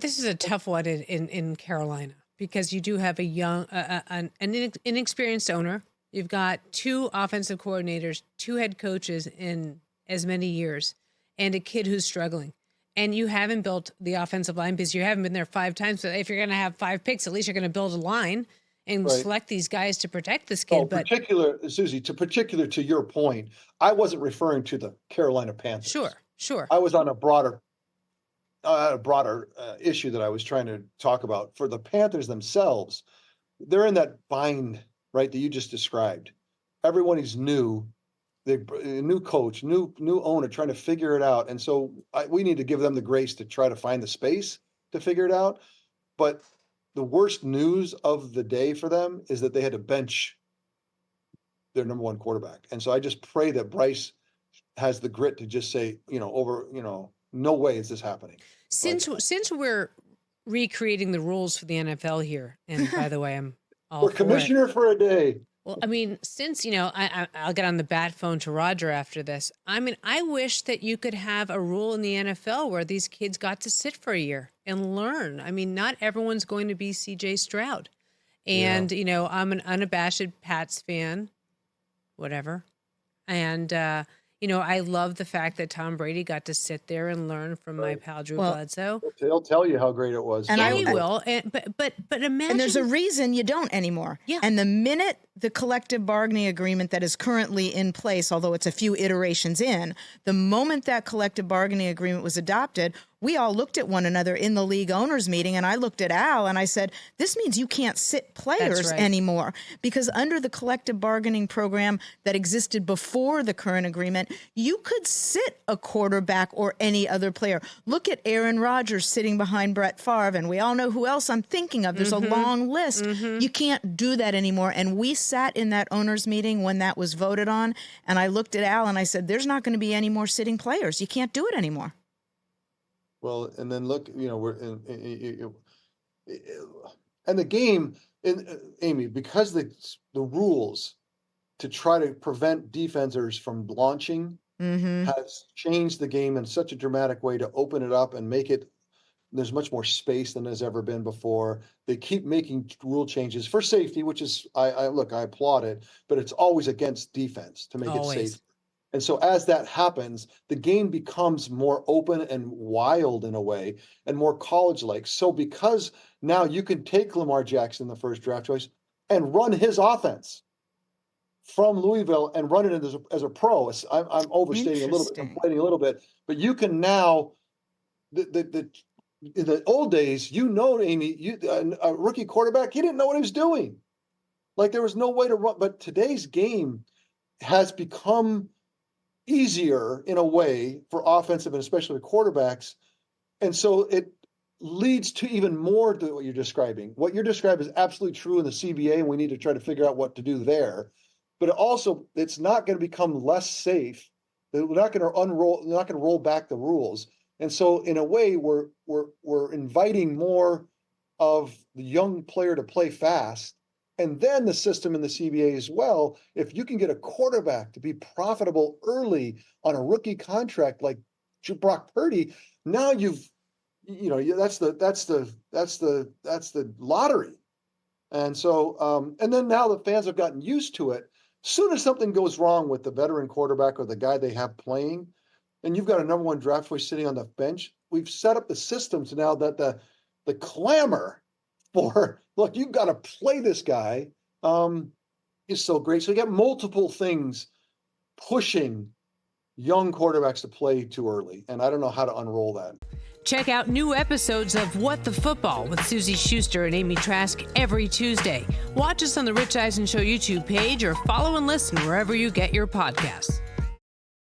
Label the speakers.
Speaker 1: This is a tough one in Carolina because you do have a young, an inexperienced owner. You've got 2 offensive coordinators, 2 head coaches in as many years, and a kid who's struggling. And you haven't built the offensive line because you haven't been there 5 times. So if you're going to have 5 picks, at least you're going to build a line and select these guys to protect this kid.
Speaker 2: Suzy, to your point, I wasn't referring to the Carolina Panthers.
Speaker 1: Sure.
Speaker 2: I was on a broader issue that I was trying to talk about. For the Panthers themselves, they're in that bind, right, that you just described. Everyone is new. New coach, new owner, trying to figure it out. And so we need to give them the grace to try to find the space to figure it out. But the worst news of the day for them is that they had to bench their number 1 quarterback. And so I just pray that Bryce has the grit to just say, no way is this happening.
Speaker 1: Since we're recreating the rules for the NFL here, and by the way, I'm all
Speaker 2: we're commissioner for a day.
Speaker 1: Well, I mean, since, I'll get on the bat phone to Roger after this. I mean, I wish that you could have a rule in the NFL where these kids got to sit for a year and learn. I mean, not everyone's going to be CJ Stroud. And, I'm an unabashed Pats fan, whatever. And, I love the fact that Tom Brady got to sit there and learn from my pal Drew Bledsoe.
Speaker 2: He'll tell you how great it was.
Speaker 1: And he will. But imagine.
Speaker 3: And there's a reason you don't anymore.
Speaker 1: Yeah.
Speaker 3: And the minute the collective bargaining agreement that is currently in place, although it's a few iterations in, the moment that collective bargaining agreement was adopted, we all looked at one another in the league owners meeting, and I looked at Al and I said, this means you can't sit players anymore, because under the collective bargaining program that existed before the current agreement, you could sit a quarterback or any other player. Look at Aaron Rodgers sitting behind Brett Favre, and we all know who else I'm thinking of. There's a long list. You can't do that anymore. And we sat in that owners meeting when that was voted on, and I looked at Al and I said, there's not going to be any more sitting players. You can't do it anymore.
Speaker 2: Well, and then look, we're in, and the game, Amy, because the rules to try to prevent defenders from launching has changed the game in such a dramatic way to open it up and make it. There's much more space than there's ever been before. They keep making rule changes for safety, which is I applaud it, but it's always against defense to make it safe. And so as that happens, the game becomes more open and wild in a way and more college-like. So because now you can take Lamar Jackson, the first draft choice, and run his offense from Louisville and run it as a pro. I'm overstating a little bit, complaining a little bit, but you can now, in the old days, Amy, a rookie quarterback, he didn't know what he was doing. Like there was no way to run, but today's game has become easier in a way for offensive and especially quarterbacks. And so it leads to even more to what you're describing. What you're describing is absolutely true in the CBA, and we need to try to figure out what to do there. But also, it's not going to become less safe. We're not going to roll back the rules. And so in a way, we're inviting more of the young player to play fast. And then the system in the CBA as well, if you can get a quarterback to be profitable early on a rookie contract like Brock Purdy, now that's the lottery. And so and then now the fans have gotten used to it. Soon as something goes wrong with the veteran quarterback or the guy they have playing, and you've got a number 1 draft choice sitting on the bench, we've set up the systems now that the clamor for, look, you've got to play this guy is so great. So you got multiple things pushing young quarterbacks to play too early. And I don't know how to unroll that.
Speaker 1: Check out new episodes of What the Football with Suzy Shuster and Amy Trask every Tuesday. Watch us on the Rich Eisen Show YouTube page or follow and listen wherever you get your podcasts.